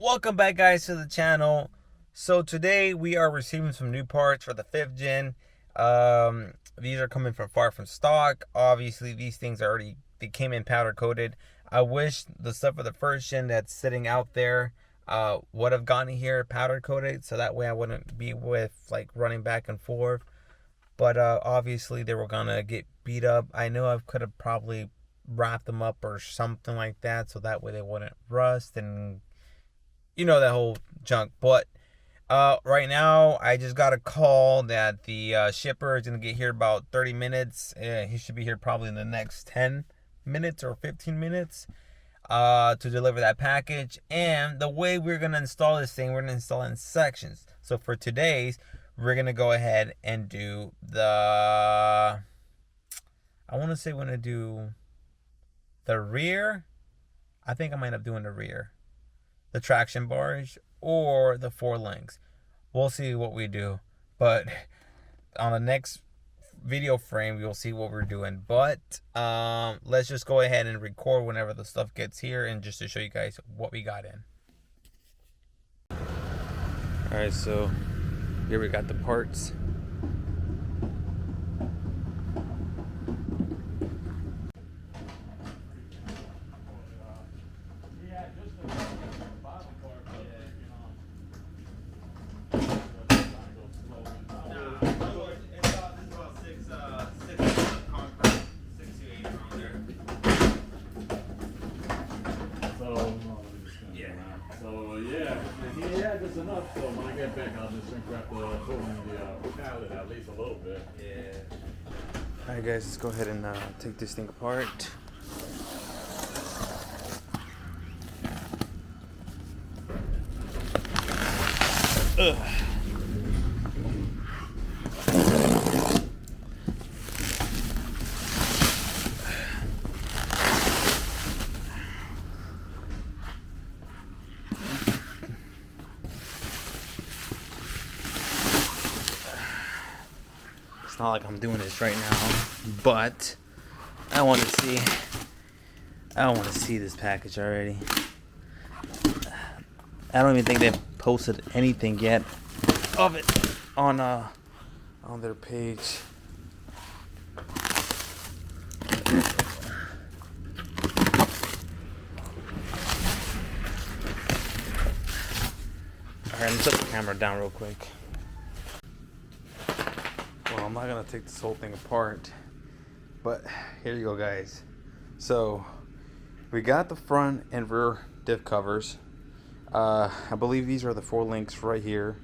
Welcome back, guys, to the channel. So today we are receiving some new parts for the 5th gen. These are coming from far from stock. Obviously these things they came in powder coated. I wish the stuff for the 1st gen that's sitting out there would have gotten here powder coated, so that way I wouldn't be with like running back and forth. But obviously they were gonna get beat up. I know I could have probably wrapped them up or something like that, so that way they wouldn't rust and that whole junk. But right now I just got a call that the shipper is gonna get here about 30 minutes. He should be here probably in the next 10 minutes or 15 minutes to deliver that package. And the way we're gonna install this thing, we're gonna install it in sections. So for today's, we're gonna go ahead and do I want to say we're gonna do the rear. I think I might end up doing the rear, the traction bars, or the 4 links. We'll see what we do, but on the next video frame you'll see what we're doing. But let's just go ahead and record whenever the stuff gets here, and just to show you guys what we got in. All right, so here we got the parts. Just enough, so when I get back, I'll just shrink wrap the pallet at least a little bit. Yeah. All right, guys, let's go ahead and take this thing apart. Ugh. It's not like I'm doing this right now, but I want to see this package already. I don't even think they've posted anything yet of it on their page. Alright, let me set the camera down real quick. Well, I'm not gonna take this whole thing apart, but here you go, guys. So we got the front and rear diff covers. I believe these are the 4 links right here.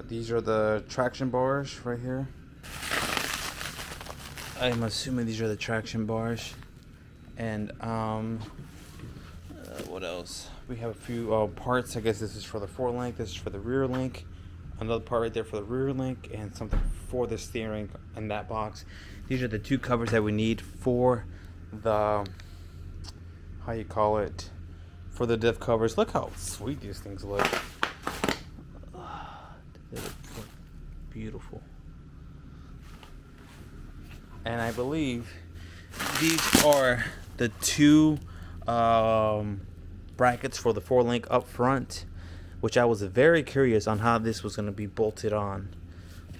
These are the traction bars right here. I'm assuming these are the traction bars. And what else? We have a few parts. I guess this is for the 4 link. This is for the rear link. Another part right there for the rear link, and something for the steering in that box. These are the 2 covers that we need for the, how you call it, for the diff covers. Look how sweet these things look. They look beautiful. And I believe these are the 2 brackets for the 4 link up front, which I was very curious on how this was going to be bolted on.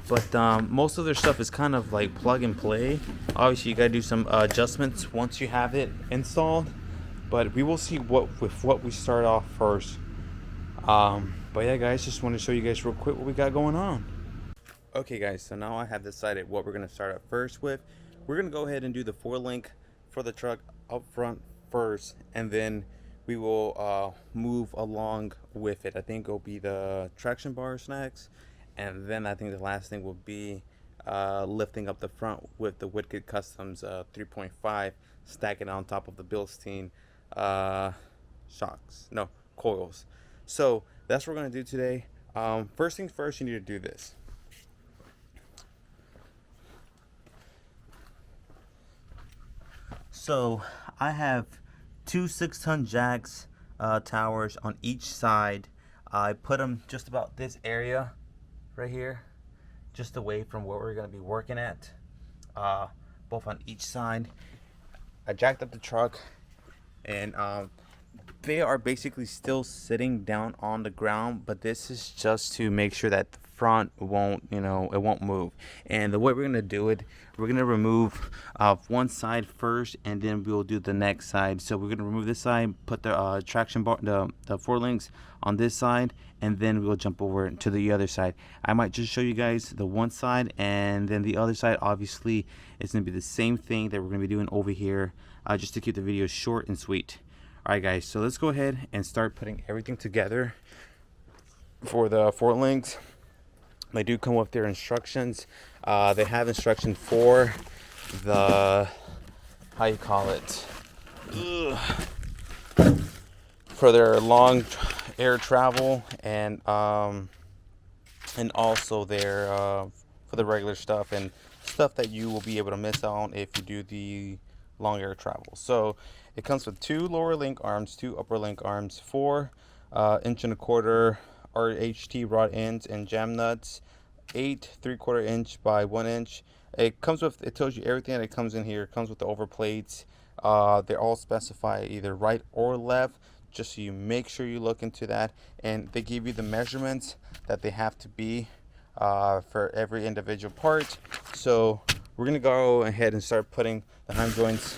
But most of their stuff is kind of like plug and play. Obviously you got to do some adjustments once you have it installed, but we will see what we start off first. But yeah, guys, just want to show you guys real quick what we got going on. Okay, guys, so now I have decided what we're going to start up first with. We're going to go ahead and do the 4 link for the truck up front first, and then we will move along with it. I think it'll be the traction bars next, and then I think the last thing will be lifting up the front with the Whitkit Customs 3.5, stacking on top of the Bilstein coils. So that's what we're gonna do today. First things first, you need to do this. So I have 2 6-ton jacks towers on each side. I put them just about this area right here, just away from where we're going to be working at, both on each side. I jacked up the truck and they are basically still sitting down on the ground, but this is just to make sure that the front won't, it won't move. And the way we're gonna do it, we're gonna remove one side first, and then we'll do the next side. So we're gonna remove this side, put the traction bar, the four links on this side, and then we'll jump over to the other side. I might just show you guys the one side, and then the other side obviously it's gonna be the same thing that we're gonna be doing over here, just to keep the video short and sweet. Alright guys, so let's go ahead and start putting everything together for the four links. They do come with their instructions. They have instructions for the, how you call it, for their long air travel, and also their for the regular stuff and stuff that you will be able to miss out on if you do the long air travel. So it comes with 2 lower link arms, 2 upper link arms, 4 inch and a quarter RHT rod ends and jam nuts, 8 3/4 inch by 1 inch. It comes with, it tells you everything that comes in here. It comes with the over plates. They're all specified either right or left, just so you make sure you look into that. And they give you the measurements that they have to be for every individual part. So we're gonna go ahead and start putting the heim joints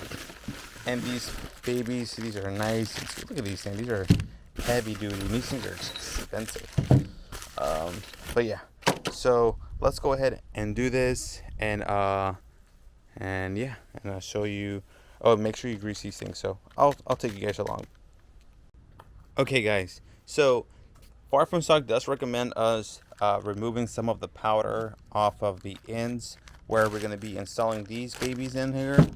and these babies. These are nice. Look at these things. These are heavy duty. These things are expensive. But yeah, so let's go ahead and do this, and yeah, and I'll show you. Oh, make sure you grease these things. So I'll take you guys along. Okay guys, so Far From Stock does recommend us removing some of the powder off of the ends where we're going to be installing these babies in here,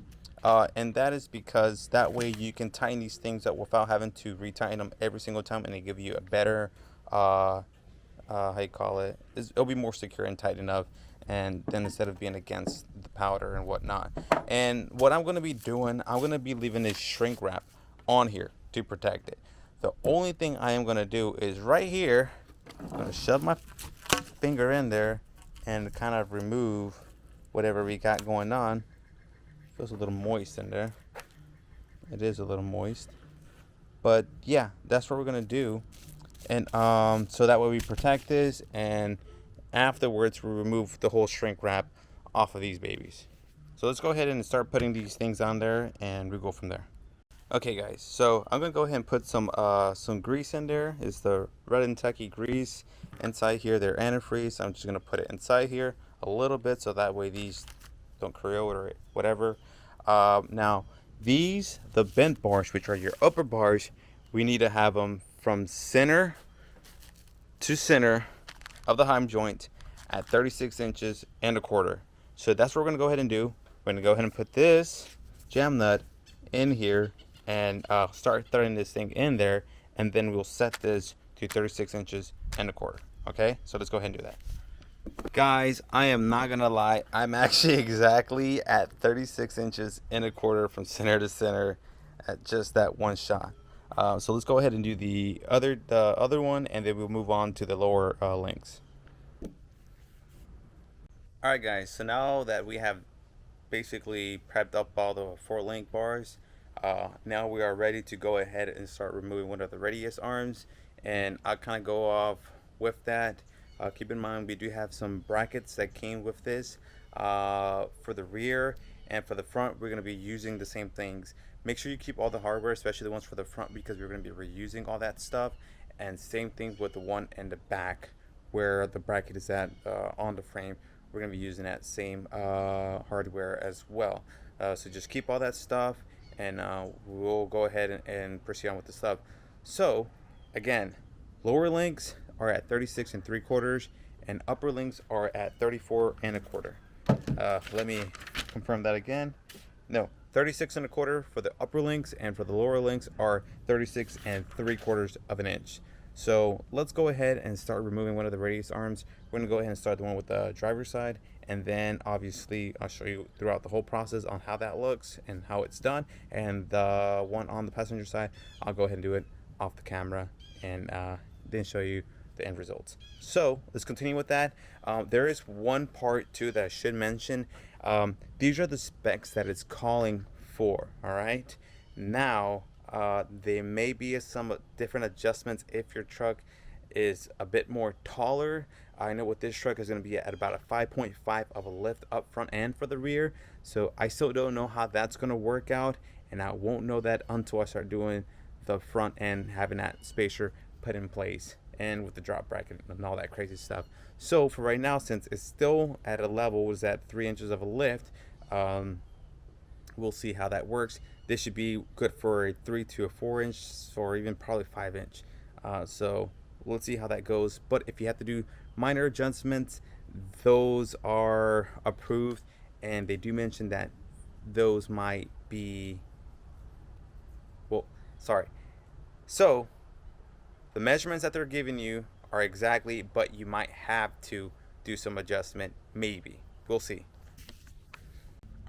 and that is because that way you can tighten these things up without having to retighten them every single time, and they give you a better how you call it, it'll be more secure and tight enough, and then instead of being against the powder and whatnot. And what I'm going to be doing, I'm going to be leaving this shrink wrap on here to protect it. The only thing I am going to do is right here, I'm going to shove my finger in there and kind of remove whatever we got going on. Feels a little moist in there. It is a little moist. But yeah, that's what we're going to do. And so that way we protect this, and afterwards we remove the whole shrink wrap off of these babies. So let's go ahead and start putting these things on there, and we'll go from there. Okay guys, so I'm gonna go ahead and put some grease in there. It's the Red Kentucky grease inside here. They're antifreeze. I'm just gonna put it inside here a little bit so that way these don't corrode or whatever. Now these, the bent bars, which are your upper bars, we need to have them from center to center of the heim joint at 36 inches and a quarter. So that's what we're gonna go ahead and do. We're gonna go ahead and put this jam nut in here and start throwing this thing in there, and then we'll set this to 36 inches and a quarter. Okay, so let's go ahead and do that. Guys, I am not gonna lie, I'm actually exactly at 36 inches and a quarter from center to center at just that one shot. So let's go ahead and do the other one, and then we'll move on to the lower links. Alright guys, so now that we have basically prepped up all the 4 link bars, now we are ready to go ahead and start removing one of the radius arms, and I'll kind of go off with that. Keep in mind we do have some brackets that came with this for the rear, and for the front we're going to be using the same things. Make sure you keep all the hardware, especially the ones for the front, because we're going to be reusing all that stuff. And same thing with the one in the back where the bracket is at on the frame. We're going to be using that same hardware as well. So just keep all that stuff, and we'll go ahead and proceed on with the stuff. So again, lower links are at 36 3/4, and upper links are at 34 1/4. Let me confirm that again. No, 36 1/4 for the upper links, and for the lower links are 36 3/4 of an inch. So let's go ahead and start removing one of the radius arms. We're gonna go ahead and start the one with the driver's side, and then obviously I'll show you throughout the whole process on how that looks and how it's done. And the one on the passenger side, I'll go ahead and do it off the camera, and then show you the end results. So let's continue with that. There is one part too that I should mention. These are the specs that it's calling for. All right, now There may be some different adjustments if your truck is a bit more taller. I know with this truck is going to be at about a 5.5 of a lift up front and for the rear. So I still don't know how that's going to work out, and I won't know that until I start doing the front end, having that spacer put in place and with the drop bracket and all that crazy stuff. So for right now, since it's still at a level was at 3 inches of a lift, we'll see how that works. This should be good for a 3 to a 4 inch, or even probably 5 inch. So let's see how that goes. But if you have to do minor adjustments, those are approved, and they do mention that those might be, well, sorry. So the measurements that they're giving you are exactly, but you might have to do some adjustment, maybe. We'll see.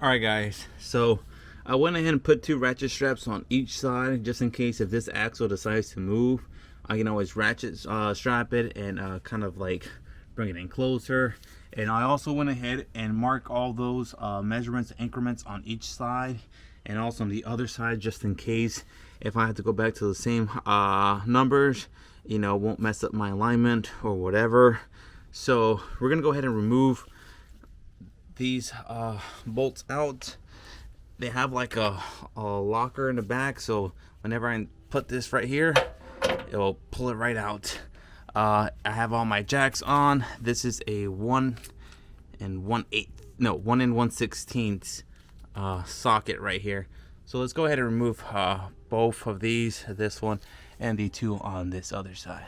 All right, guys, so I went ahead and put 2 ratchet straps on each side just in case if this axle decides to move, I can always ratchet strap it and kind of like bring it in closer. And I also went ahead and mark all those measurements, increments on each side and also on the other side, just in case if I have to go back to the same numbers, you know, won't mess up my alignment or whatever. So we're gonna go ahead and remove these bolts out. They have like a locker in the back, so whenever I put this right here, it'll pull it right out. I have all my jacks on. This is a 1 1/16 socket right here. So let's go ahead and remove both of these, this one and the 2 on this other side.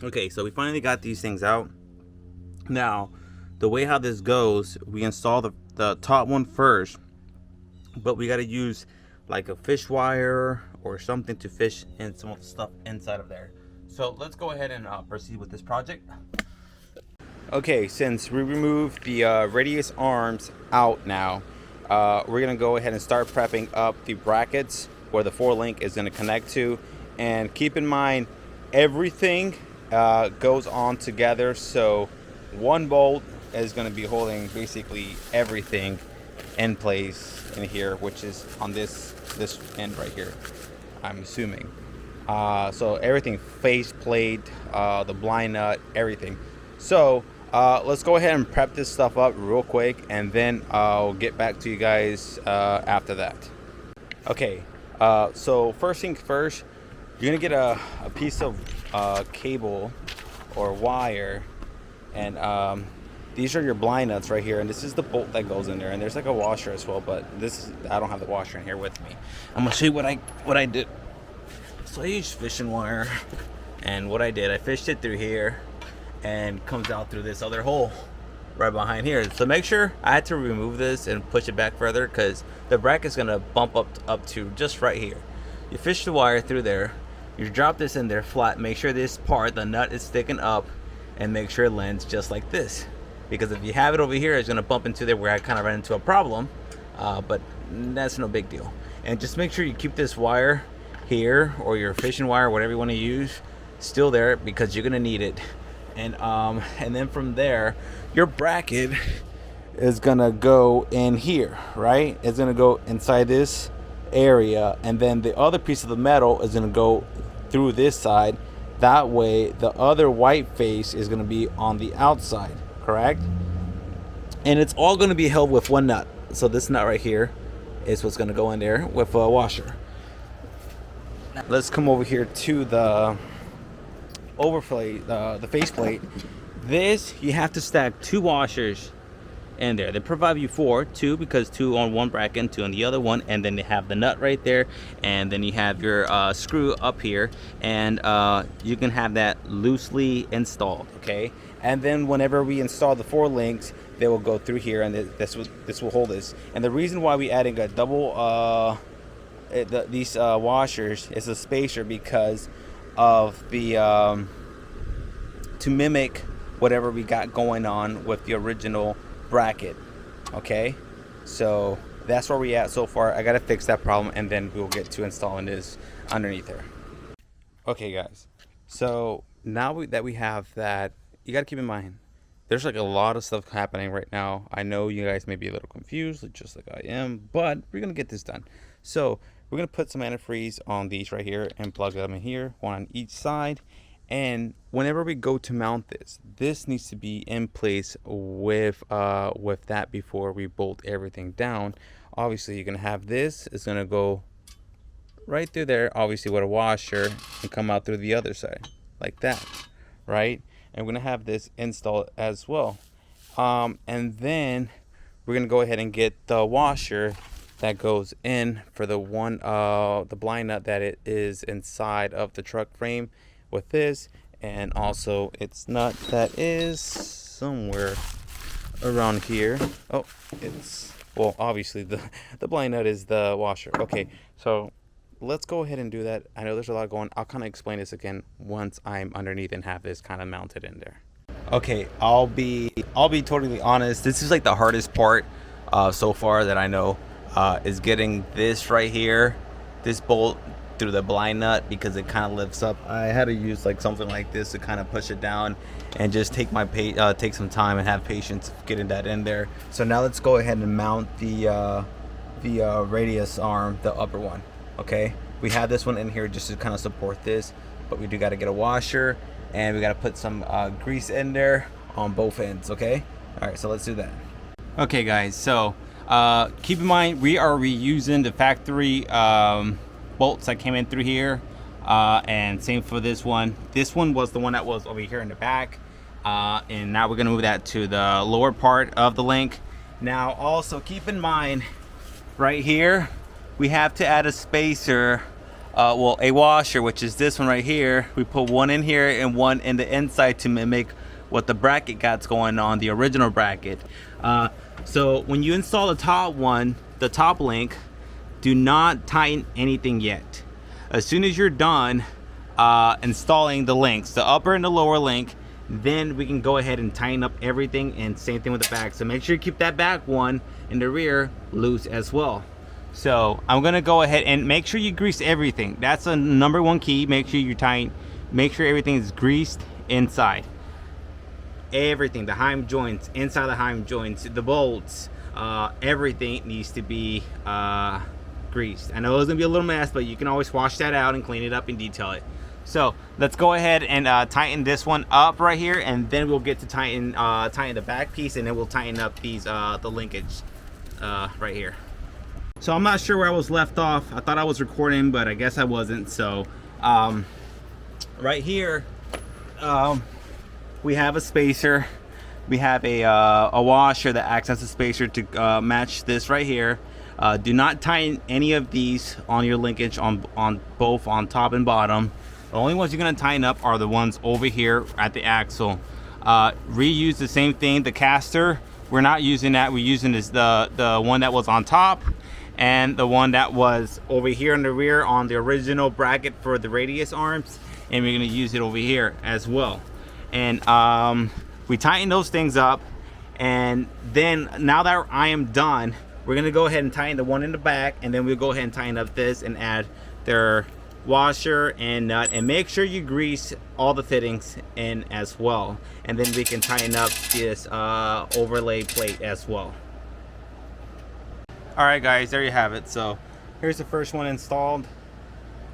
Okay, so we finally got these things out. Now, the way how this goes, we install the top one first, but we got to use like a fish wire or something to fish in some of the stuff inside of there. So let's go ahead and proceed with this project. Okay, since we removed the radius arms out now, we're gonna go ahead and start prepping up the brackets where the 4-link is gonna connect to. And keep in mind, everything goes on together, so one bolt is going to be holding basically everything in place in here, which is on this end right here, I'm assuming. So everything, face plate, the blind nut, everything. So let's go ahead and prep this stuff up real quick, and then I'll get back to you guys after that. Okay, so first things first, you're gonna get a piece of cable or wire, and these are your blind nuts right here, and this is the bolt that goes in there, and there's like a washer as well, but I don't have the washer in here with me. I'm gonna show you what I did. So I used fishing wire, and what I did, I fished it through here and comes out through this other hole right behind here. So make sure, I had to remove this and push it back further because the bracket's gonna bump up to just right here. You fish the wire through there, you drop this in there flat, make sure this part, the nut, is sticking up, and make sure it lands just like this. Because if you have it over here, it's gonna bump into there where I kind of ran into a problem, but that's no big deal. And just make sure you keep this wire here, or your fishing wire, whatever you want to use, still there, because you're gonna need it. And then from there, your bracket is gonna go in here, right? It's gonna go inside this area, and then the other piece of the metal is going to go through this side. That way the other white face is going to be on the outside, correct? And it's all going to be held with one nut. So this nut right here is what's going to go in there with a washer. Let's come over here to the overplate, the faceplate. This, you have to stack 2 washers in there. They provide you 2 because 2 on one bracket and 2 on the other one, and then they have the nut right there, and then you have your screw up here, and you can have that loosely installed, okay? And then whenever we install the 4 links, they will go through here, and this will hold this. And the reason why we adding a double these washers is a spacer because of the to mimic whatever we got going on with the original bracket. Okay, so that's where we at so far. I gotta fix that problem, and then we'll get to installing this underneath there. Okay guys, so now that we have that, you gotta keep in mind there's like a lot of stuff happening right now. I know you guys may be a little confused, just like I am, but we're gonna get this done. So we're gonna put some antifreeze on these right here and plug them in here, one on each side. And whenever we go to mount this needs to be in place with that before we bolt everything down. Obviously you're gonna have this, it's gonna go right through there, obviously with a washer, and come out through the other side like that, right? And we're gonna have this installed as well. And then we're gonna go ahead and get the washer that goes in for the one the blind nut that it is inside of the truck frame with this, and also its nut that is somewhere around here. Oh, it's, well, obviously the blind nut is the washer. Okay, so let's go ahead and do that. I know there's a lot going. I'll kind of explain this again once I'm underneath and have this kind of mounted in there. Okay, I'll be totally honest. This is like the hardest part so far that I know, is getting this right here, this bolt through the blind nut, because it kind of lifts up. I had to use like something like this to kind of push it down and just take some time and have patience getting that in there. So now let's go ahead and mount the radius arm, the upper one. Okay, we have this one in here just to kind of support this, but we do got to get a washer, and we got to put some grease in there on both ends. Okay, all right, so let's do that. Okay guys, so keep in mind we are reusing the factory bolts that came in through here, and same for this one. This one was the one that was over here in the back, and now we're gonna move that to the lower part of the link. Now also keep in mind right here we have to add a spacer, well, a washer, which is this one right here. We put one in here and one in the inside to mimic what the bracket got going on, the original bracket. So when you install the top one, the top link, do not tighten anything yet. As soon as you're done installing the links, the upper and the lower link, then we can go ahead and tighten up everything, and same thing with the back. So make sure you keep that back one in the rear loose as well. So I'm gonna go ahead and make sure you grease everything. That's a #1 key. Make sure you tighten, make sure everything is greased inside. Everything, the heim joints, inside the heim joints, the bolts, everything needs to be greased. I know it's gonna be a little mess, but you can always wash that out and clean it up and detail it. So let's go ahead and tighten this one up right here, and then we'll get to tighten the back piece, and then we'll tighten up these the linkage right here. So I'm not sure where I was left off. I thought I was recording, but I guess I wasn't. So right here we have a spacer. We have a washer that acts as a spacer to match this right here. Do not tighten any of these on your linkage on both on top and bottom. The only ones you're gonna tighten up are the ones over here at the axle. Reuse the same thing. The caster, we're not using that. We're using this the one that was on top, and the one that was over here in the rear on the original bracket for the radius arms, and we're gonna use it over here as well. And we tighten those things up, and then now that I am done, we're gonna go ahead and tighten the one in the back, and then we'll go ahead and tighten up this and add their washer and nut, and make sure you grease all the fittings in as well, and then we can tighten up this overlay plate as well. All right guys, there you have it. So here's the first one installed.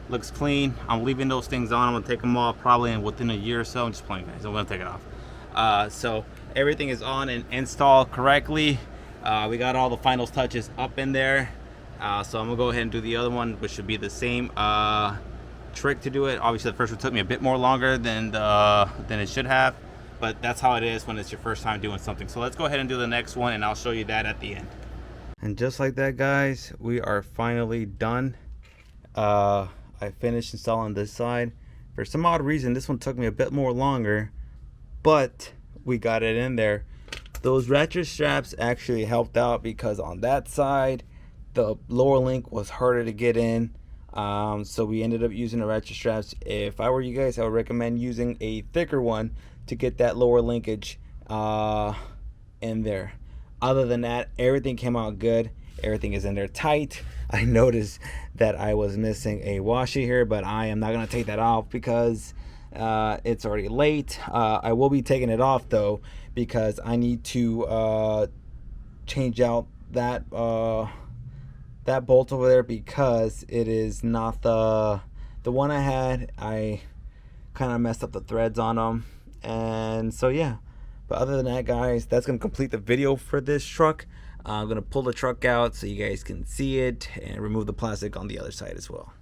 Looks clean. I'm leaving those things on. I'm gonna take them off probably within a year or so. I'm just playing, guys. I'm gonna take it off. So everything is on and installed correctly. We got all the final touches up in there. So I'm gonna go ahead and do the other one, which should be the same trick to do it. Obviously, the first one took me a bit more longer than it should have, but that's how it is when it's your first time doing something. So let's go ahead and do the next one, and I'll show you that at the end. And just like that, guys, we are finally done. I finished installing this side. For some odd reason, this one took me a bit more longer, but we got it in there. Those ratchet straps actually helped out because on that side, the lower link was harder to get in. So we ended up using the ratchet straps. If I were you guys, I would recommend using a thicker one to get that lower linkage in there. Other than that, everything came out good. Everything is in there tight. I noticed that I was missing a washer here, but I am not going to take that off because it's already late. I will be taking it off though because I need to change out that that bolt over there because it is not the one I had. I kind of messed up the threads on them, and so yeah. But other than that, guys, that's gonna complete the video for this truck. I'm gonna pull the truck out so you guys can see it and remove the plastic on the other side as well.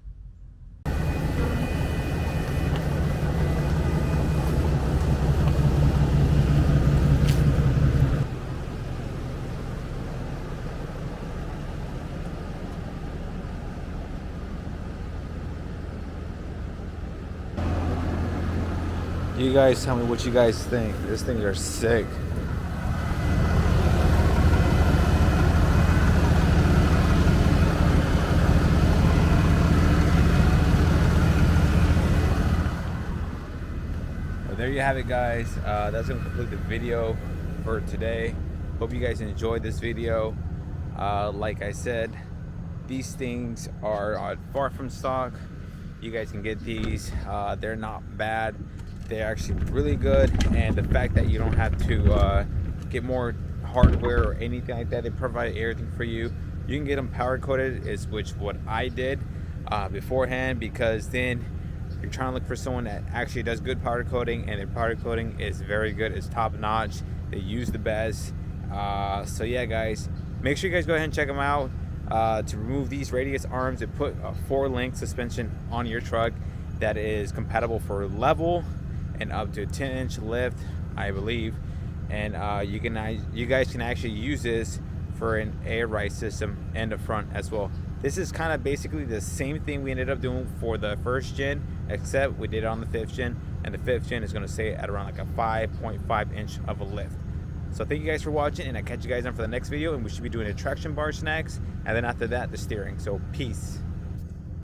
You guys tell me what you guys think. These things are sick. Well, there you have it, guys. That's gonna complete the video for today. Hope you guys enjoyed this video. Like I said, these things are far from stock. You guys can get these. They're not bad. They're actually really good, and the fact that you don't have to get more hardware or anything like that, they provide everything for you. You can get them powder coated, is what I did beforehand, because then you're trying to look for someone that actually does good powder coating, and their powder coating is very good. It's top notch. They use the best. So yeah, guys, make sure you guys go ahead and check them out. To remove these radius arms, it put a 4-link suspension on your truck that is compatible for level and up to a 10-inch lift, I believe. And you guys can actually use this for an air ride system in the front as well. This is kind of basically the same thing we ended up doing for the first gen, except we did it on the 5th gen, and the 5th gen is going to stay at around like a 5.5 inch of a lift. So thank you guys for watching, and I'll catch you guys on for the next video, and we should be doing a traction bar snacks, and then after that the steering. So peace.